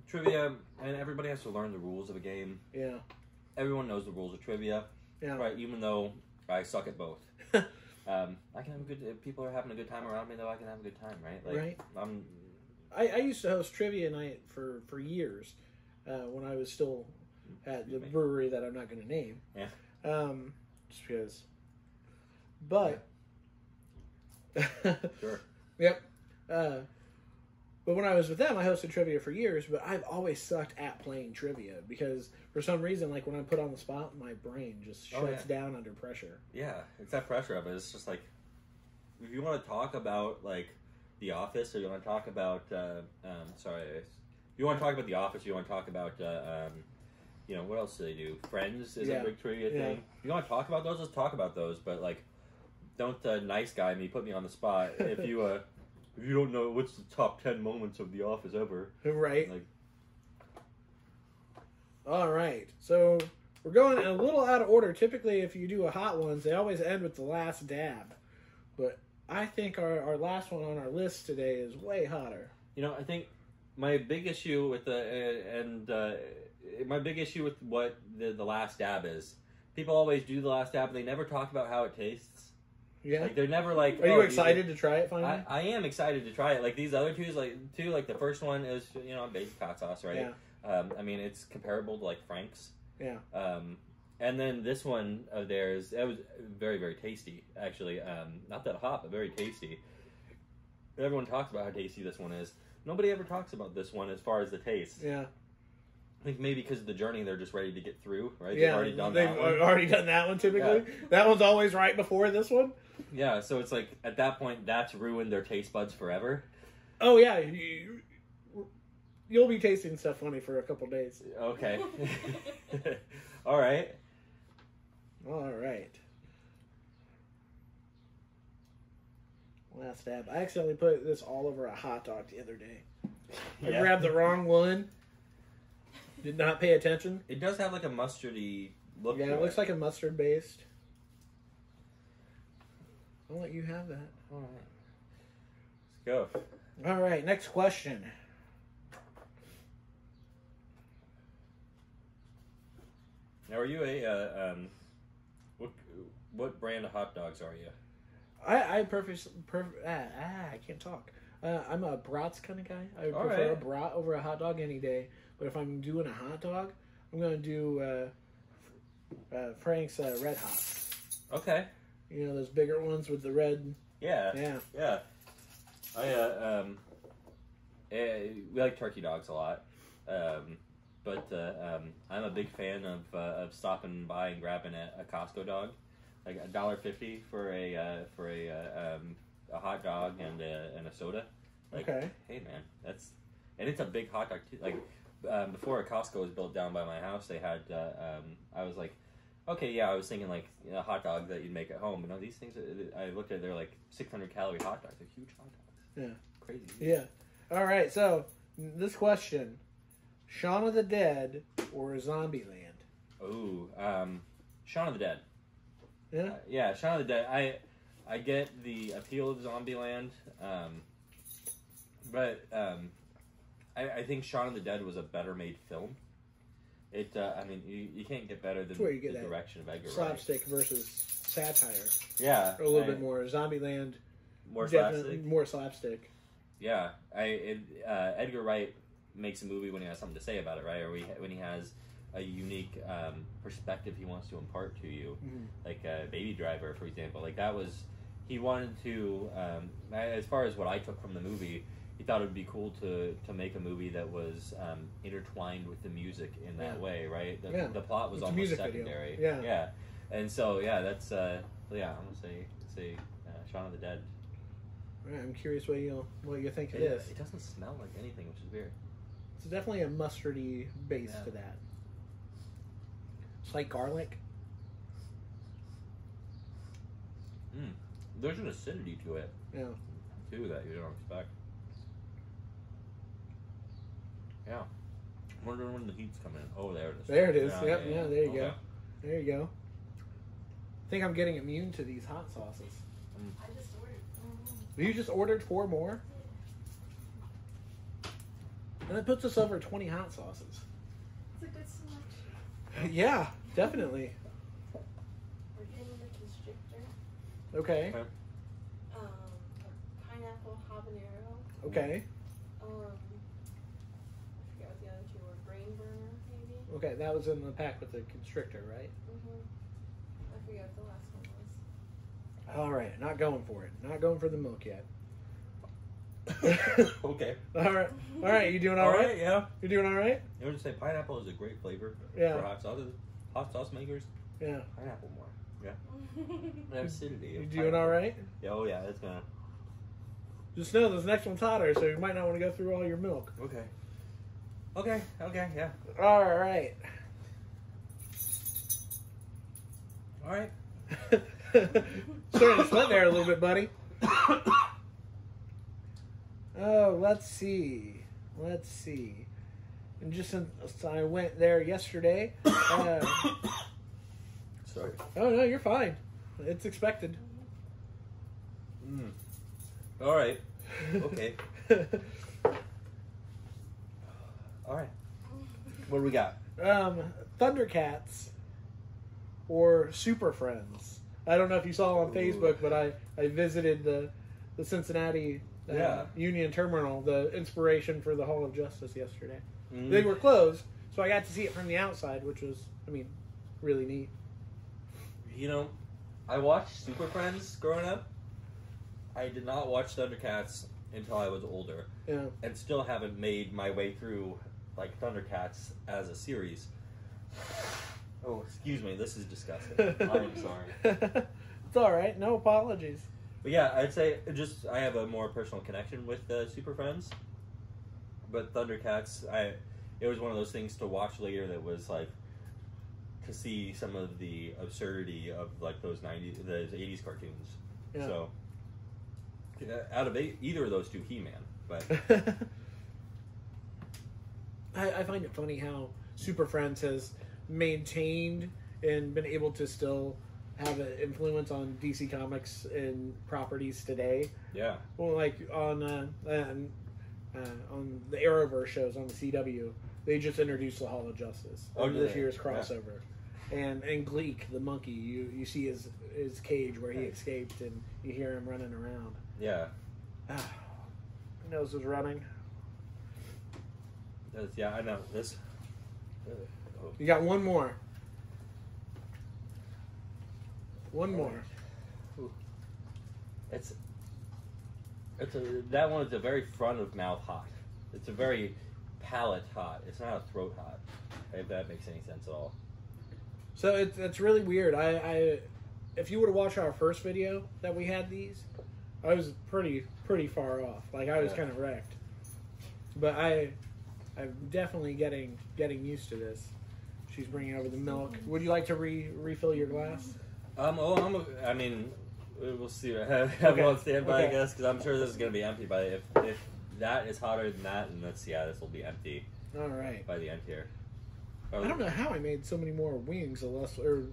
trivia, and everybody has to learn the rules of a game. Yeah. Everyone knows the rules of trivia. Yeah. Right, even though I suck at both. I can have a good. If people are having a good time around me, though, I can have a good time, right? Like, right. I used to host trivia night for years when I was still at the brewery that I'm not going to name. Yeah. Just because. But. Sure. Yep. But when I was with them, I hosted trivia for years, but I've always sucked at playing trivia because for some reason, like when I'm put on the spot, my brain just shuts down under pressure. Yeah, it's that pressure of it. It's just like, if you want to talk about like The Office, or you want to talk about, if you want to talk about The Office, you want to talk about, what else do they do? Friends is a big trivia thing. If you want to talk about those, let's talk about those, but like, don't nice guy me, put me on the spot. If you don't know what's the top 10 moments of The Office ever. Right. Like, all right. So we're going a little out of order. Typically, if you do a hot ones, they always end with the last dab. But I think our last one on our list today is way hotter. I think my big issue with my big issue with what the last dab is, people always do the last dab, but they never talk about how it tastes. Yeah, like they're never like. Are you excited to try it finally? I am excited to try it. Like these other two, like the first one is basic hot sauce, right? Yeah. I mean, it's comparable to like Frank's. Yeah. And then this one of theirs, it was very, very tasty. Actually, not that hot, but very tasty. Everyone talks about how tasty this one is. Nobody ever talks about this one as far as the taste. Yeah. I think maybe because of the journey, they're just ready to get through, right? Yeah, they've already done that one typically. Yeah. That one's always right before this one. Yeah, so it's like, at that point, that's ruined their taste buds forever. Oh, yeah. You'll be tasting stuff funny for a couple days. Okay. All right. All right. Last dab. I accidentally put this all over a hot dog the other day. I grabbed the wrong one. Did not pay attention. It does have like a mustardy look. Yeah, it looks like a mustard based. I'll let you have that. All right. Let's go. All right, next question. Now, are you what brand of hot dogs are you? I can't talk. I'm a brats kind of guy. I would prefer a brat over a hot dog any day. But if I'm doing a hot dog, I'm going to do Frank's Red Hot. Okay. Those bigger ones with the red. Yeah. We like turkey dogs a lot. But I'm a big fan of stopping by and grabbing a Costco dog, like $1.50 for a hot dog and a soda. Like, okay. Hey man, and it's a big hot dog too. Like before a Costco was built down by my house, they had. I was like, okay, yeah, I was thinking like a hot dog that you'd make at home. But no, these things. I looked at, they're like 600-calorie hot dogs. They're huge hot dogs. Yeah. Crazy. Yeah. All right. So this question. Shaun of the Dead or Zombieland? Ooh, Shaun of the Dead. Yeah? Yeah, Shaun of the Dead. I get the appeal of Zombieland, but I think Shaun of the Dead was a better made film. I mean, you can't get better than the direction of Edgar Wright. Slapstick versus satire. Yeah. Or a little bit more. Zombieland. More slapstick? More slapstick. Yeah. Edgar Wright makes a movie when he has something to say about it, right? Or when he has a unique perspective he wants to impart to you, like Baby Driver, for example. Like that was, he wanted to, as far as what I took from the movie, he thought it would be cool to make a movie that was intertwined with the music in that way, right? The plot was almost secondary. Yeah. And so, that's, I'm going to say Shaun of the Dead. All right, I'm curious what you think of this. It doesn't smell like anything, which is weird. It's definitely a mustardy base to that. It's like garlic. There's an acidity to it. Yeah. Too, that you don't expect. Yeah. I'm wondering when the heat's coming in. Oh, there it is. There it is. Yep. Yeah, there you go. There you go. I think I'm getting immune to these hot sauces. I just ordered 4 more. You just ordered 4 more? And that puts us over 20 hot sauces. It's a good selection. Yeah, definitely. We're getting the constrictor. Okay. A pineapple habanero. Okay. I forget what the other 2 were. Brain burner, maybe? Okay, that was in the pack with the constrictor, right? I forget what the last one was. All right, not going for it. Not going for the milk yet. Okay. All right. You doing all right? Yeah. You're doing all right? You would say pineapple is a great flavor for hot sauces. Hot sauce makers. Yeah. Pineapple more. Yeah. The acidity. You doing all right? Yeah. Oh yeah. It's gonna. Just know this next one's hotter, so you might not want to go through all your milk. Okay. Okay. Yeah. All right. All right. Starting to sweat there a little bit, buddy. Oh, let's see. And just since I went there yesterday. Sorry. Oh no, you're fine. It's expected. All right. Okay. All right. What do we got? Thundercats or Super Friends. I don't know if you saw on Facebook, but I visited the Cincinnati Union Terminal, the inspiration for the Hall of Justice yesterday. They were closed, so I got to see it from the outside, which was, really neat. You know, I watched Super Friends growing up. I did not watch Thundercats until I was older. Yeah. And still haven't made my way through, like, Thundercats as a series. Oh, excuse me, this is disgusting. I'm sorry. It's alright, no apologies. But yeah, I'd say I have a more personal connection with Super Friends. But Thundercats, it was one of those things to watch later that was like, to see some of the absurdity of like those 80s cartoons. Yeah. So, out of either of those 2, He-Man. But I find it funny how Super Friends has maintained and been able to still have an influence on DC Comics and properties today. Yeah. Well, like on the Arrowverse shows on the CW, they just introduced the Hall of Justice this year's crossover. Yeah. And Gleek, the monkey, you see his cage where he escaped, and you hear him running around. Yeah. My nose was running. Yeah, I know. This. You got one more. One more. That one is a very front of mouth hot. It's a very palate hot. It's not a throat hot. If that makes any sense at all. So it's really weird. I if you would have watched our first video that we had these, I was pretty far off. Like I was kind of wrecked. But I'm definitely getting used to this. She's bringing over the milk. Would you like to refill your glass? We'll see. Have it on standby, I guess, because I'm sure this is going to be empty by if that is hotter than that, and this will be empty. All right. By the end here. I don't know how I made so many more wings or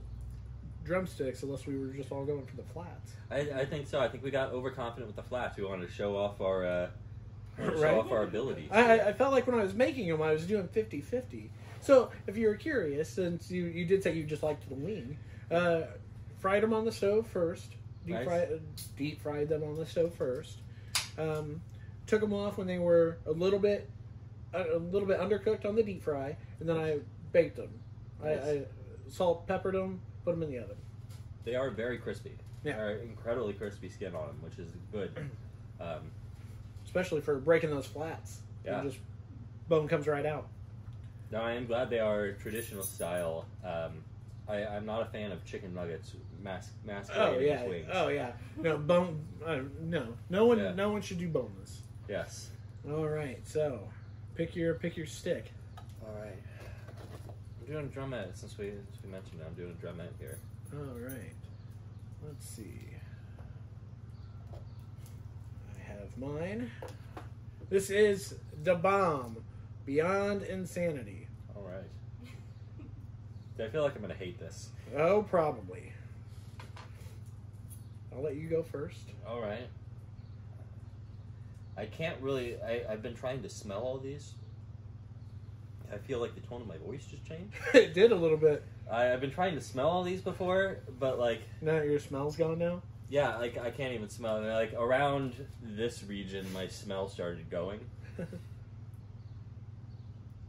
drumsticks unless we were just all going for the flats. I think so. I think we got overconfident with the flats. We wanted to show off our abilities. I felt like when I was making them, I was doing 50-50. So if you were curious, since you did say you just liked the wing, fried them on the stove first. Deep fried them on the stove first. Took them off when they were a little bit a little bit undercooked on the deep fry, and then I baked them. Nice. I salt, peppered them, put them in the oven. They are very crispy. Yeah. They are incredibly crispy skin on them, which is good. Especially for breaking those flats. Yeah. And just bone comes right out. Now, I am glad they are traditional style. I'm not a fan of chicken nuggets masquerading as wings. Oh yeah. No bone. No one should do boneless. Yes. All right. So, pick your stick. All right. I'm doing a drumette since we mentioned it. I'm doing a drumette here. All right. Let's see. I have mine. This is the bomb. Beyond Insanity. All right. I feel like I'm gonna hate this. Oh, probably. I'll let you go first. All right. I can't really. I've been trying to smell all these. I feel like the tone of my voice just changed. It did a little bit. I've been trying to smell all these before, but like. Now your smell's gone now? Yeah, like I can't even smell it. Like around this region, my smell started going.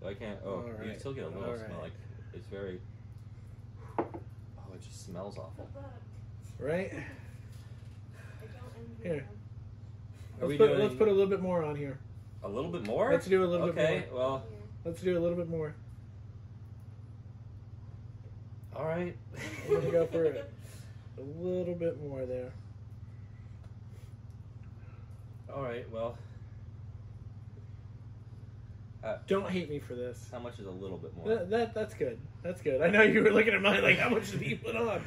So I can't. Oh, you right. still get a little All smell. right. Like it's very. Oh, it just smells awful. Right? I don't envy Here. them. Let's put a little bit more on here. A little bit more? Let's do a little bit more. Okay, well, Let's do a little bit more. all right. I'm going to go for it. A little bit more there. All right, well. Don't hate me for this. How much is a little bit more? That's good. That's good. I know you were looking at mine like, how much did he put on?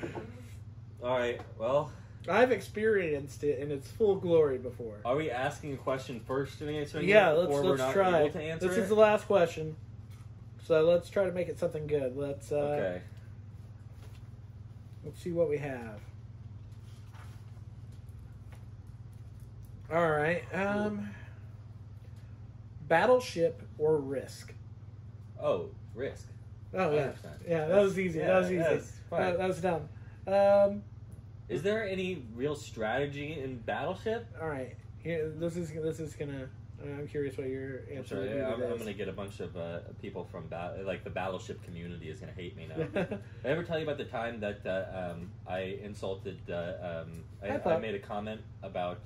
All right, well. I've experienced it in its full glory before. Are we asking a question first and answering Yeah, it? Or we're let's not try. able to answer This it? is the last question. So let's try to make it something good. Let's Okay. Let's see what we have. All right. Battleship or Risk? Oh, Risk. Oh yeah, 100%. yeah. That was easy. That was easy. That's fine. That was dumb. Is there any real strategy in Battleship? All right. Here, this is gonna. I'm curious what your answer Sorry, is. I'm going to get a bunch of people from the Battleship community is going to hate me now. Did I ever tell you about the time that I insulted? I made a comment about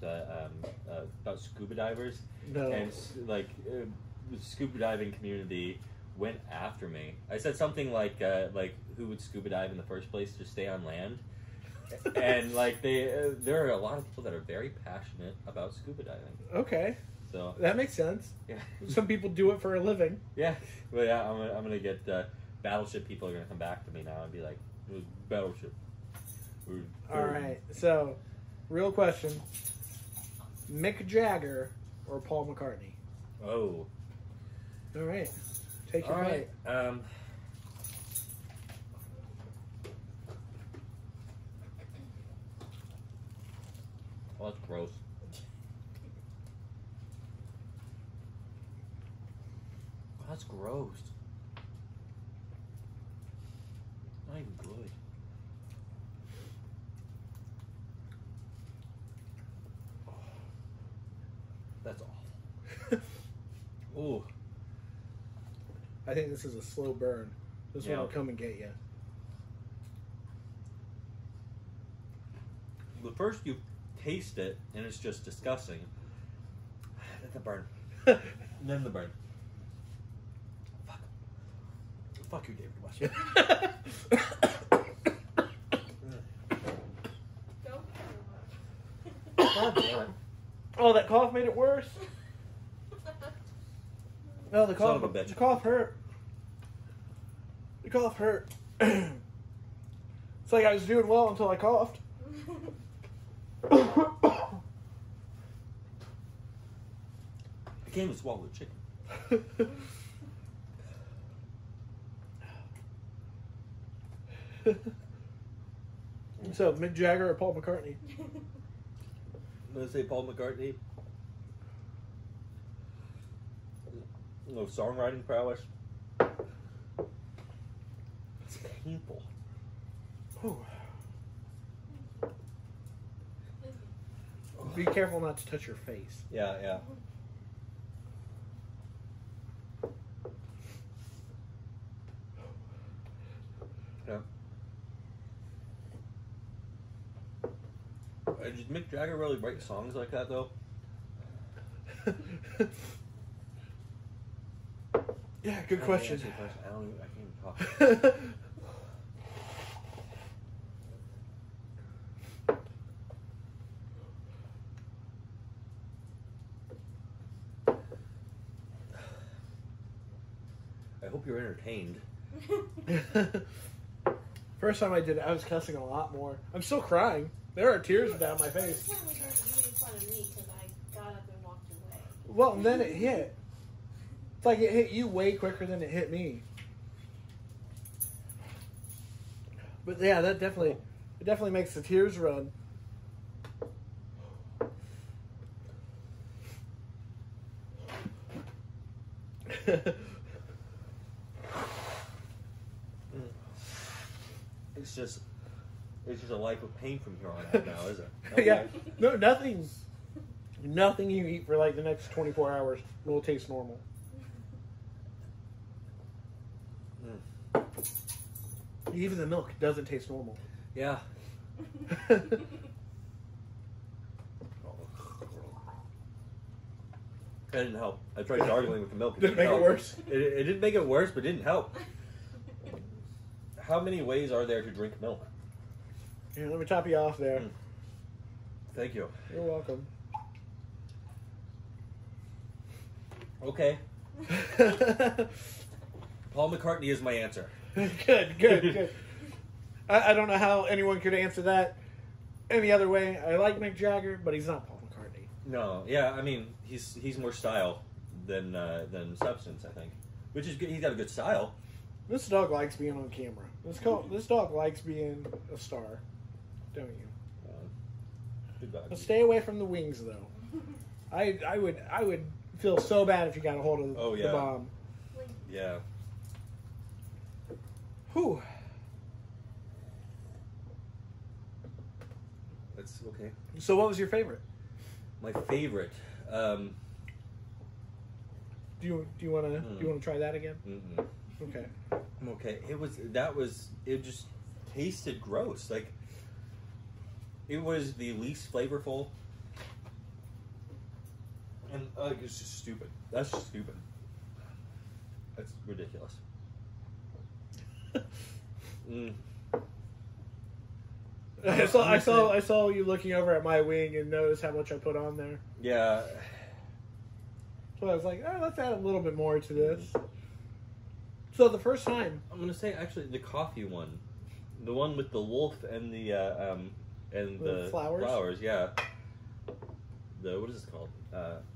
scuba divers, No. and the scuba diving community went after me. I said something like who would scuba dive in the first place to stay on land. And there are a lot of people that are very passionate about scuba diving. Okay. So That makes sense. yeah, Some people do it for a living. yeah. Well, yeah. I'm gonna get Battleship people are gonna come back to me now and be like, "It was Battleship." All right. So, real question: Mick Jagger or Paul McCartney? Oh. All right. Take your All right. bite. Well, that's gross. Oh, that's gross. Not even good. Oh, that's awful. Ooh. I think this is a slow burn. This one Yeah. will come and get you. The first you taste it, and it's just disgusting. Then the burn. Then the burn. Fuck. Fuck you, David West. Don't God damn it. Oh, that cough made it worse. No, the Son cough. of a bitch. The cough hurt. The cough hurt. It's like I was doing well until I coughed. I can't even swallow the chicken. So, Mick Jagger or Paul McCartney? I'm gonna say Paul McCartney. No songwriting prowess. It's painful. Ooh. Be careful not to touch your face. Yeah, yeah. Did Mick Jagger really write songs like that, though? Yeah, good question. I can't even talk. I hope you're entertained. First time I did it, I was cussing a lot more. I'm still crying. There are tears down my face. This time we were making fun of me because I got up and walked away. Well, and then it hit. It's like it hit you way quicker than it hit me. But yeah, it definitely makes the tears run. It's just a life of pain from here on out now, is it? Yeah. No, nothing you eat for like the next 24 hours will taste normal. Even the milk doesn't taste normal. Yeah. That didn't help. I tried gargling with the milk. Did it make it worse? It didn't make it worse, but it didn't help. How many ways are there to drink milk? Here, let me top you off there. Thank you. You're welcome. Okay. Paul McCartney is my answer. Good. I don't know how anyone could answer that any other way. I like Mick Jagger, but he's not Paul McCartney. No, yeah, I mean he's more style than substance, I think. Which is good. He's got a good style. This dog likes being on camera. This dog likes being a star, don't you? Good dog. But stay away from the wings, though. I would feel so bad if you got a hold of the bomb. Yeah. Whew. That's okay. So, what was your favorite? My favorite. Do you want to try that again? Mm-mm. Okay. Okay. It just tasted gross. Like it was the least flavorful, and it's just stupid. That's just stupid. That's ridiculous. I saw you looking over at my wing and noticed how much I put on there. Yeah. So I was like, let's add a little bit more to this. So the first time, I'm gonna say actually the coffee one, the one with the wolf and the flowers. Yeah. What is this called?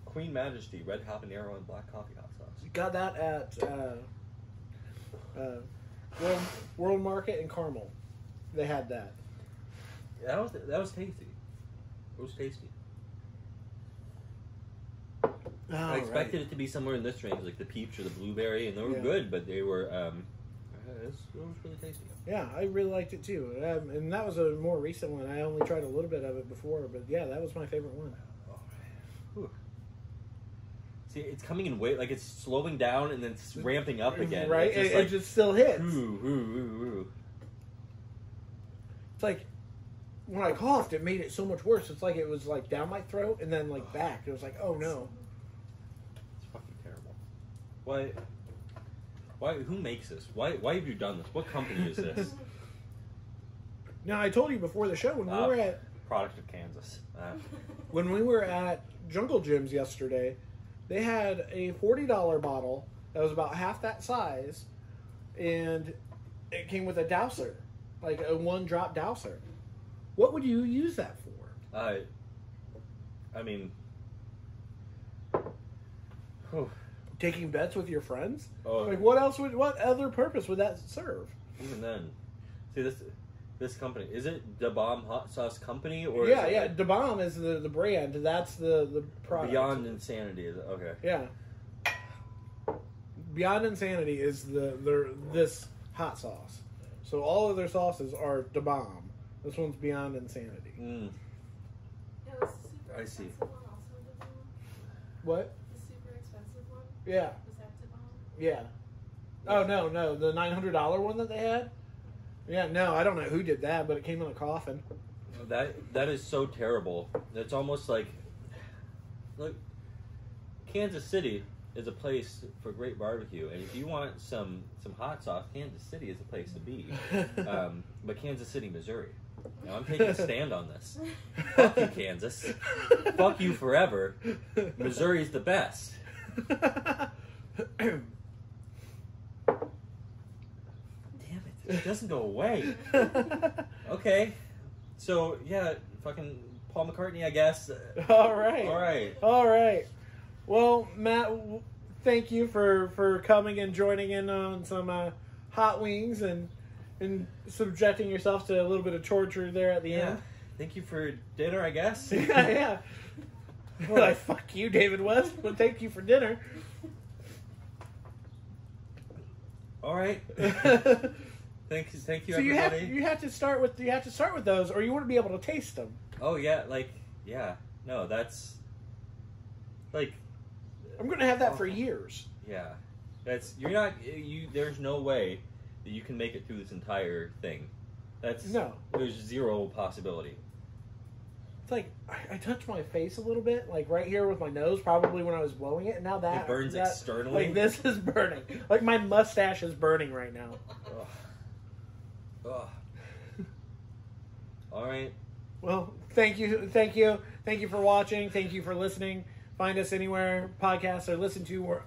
Queen Majesty Red Habanero and Black Coffee Hot Sauce. Got that at World Market in Carmel. They had that. That was tasty. It was tasty. I expected it to be somewhere in this range, like the peach or the blueberry, and they were good, but they were. It was really tasty. Yeah, I really liked it too, and that was a more recent one. I only tried a little bit of it before, but yeah, that was my favorite one. Oh, see, it's coming in weight, like it's slowing down and then it's ramping up again. Right, it just still hits. Ooh. It's like when I coughed, it made it so much worse. It's like it was like down my throat and then like back. It was like, oh no. It's fucking terrible. Why? Who makes this? Why have you done this? What company is this? Now, I told you before the show when we were at product of Kansas. When we were at Jungle Gyms yesterday, they had a $40 bottle that was about half that size, and it came with a dowser, like a one-drop dowser. What would you use that for? I mean, taking bets with your friends? Oh, like what other purpose would that serve? Even then, see this company, is it Da Bomb Hot Sauce Company or Da Bomb is the brand. That's the product. Beyond Insanity is it? Okay. Yeah. Beyond Insanity is this hot sauce. So all of their sauces are Da Bomb. This one's Beyond Insanity. Mm. Yeah, was the super I see. expensive one also Da Bomb? What? The super expensive one? Yeah. Was that Da Bomb? Yeah. Oh no, the $900 one that they had. Yeah, no, I don't know who did that, but it came in a coffin. That is so terrible. It's almost like, look, Kansas City is a place for great barbecue, and if you want some hot sauce, Kansas City is a place to be. But Kansas City, Missouri. Now, I'm taking a stand on this. Fuck you, Kansas. Fuck you forever. Missouri's the best. Damn it. It doesn't go away. Okay. So, yeah, fucking Paul McCartney, I guess. All right. All right. Well, Matt, thank you for coming and joining in on some hot wings and subjecting yourself to a little bit of torture there at the end. Thank you for dinner, I guess. Yeah. Like, fuck you, David West, but thank you for dinner. All right. Thank you, So everybody. you have to start with those, or you wouldn't be able to taste them. Oh yeah, no, that's like I'm gonna have that for years. Yeah, there's no way that you can make it through this entire thing. There's zero possibility. It's like I touched my face a little bit, like right here with my nose, probably when I was blowing it, and now it burns externally. Like this is burning. Like my mustache is burning right now. Ugh. All right. Well, thank you for watching. Thank you for listening. Find us anywhere podcasts are listened to.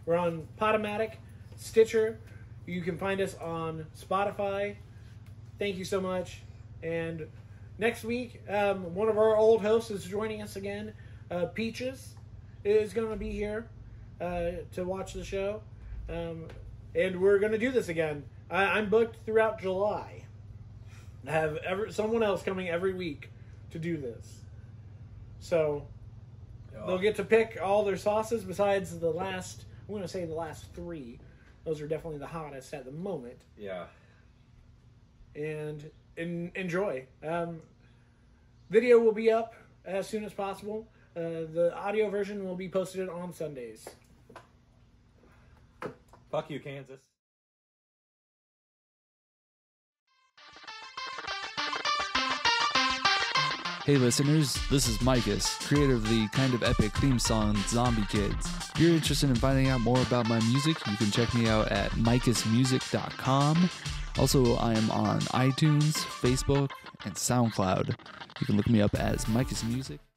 We're on Podomatic, Stitcher. You can find us on Spotify. Thank you so much. And next week, one of our old hosts is joining us again. Peaches is going to be here to watch the show. And we're going to do this again. I'm booked throughout July. I have someone else coming every week to do this. So they'll get to pick all their sauces besides the last 3. Those are definitely the hottest at the moment. Yeah. And enjoy. Video will be up as soon as possible. The audio version will be posted on Sundays. Fuck you, Kansas. Hey listeners, this is Micus, creator of the kind of epic theme song Zombie Kids. If you're interested in finding out more about my music, you can check me out at micusmusic.com. Also, I am on iTunes, Facebook, and SoundCloud. You can look me up as Micus Music.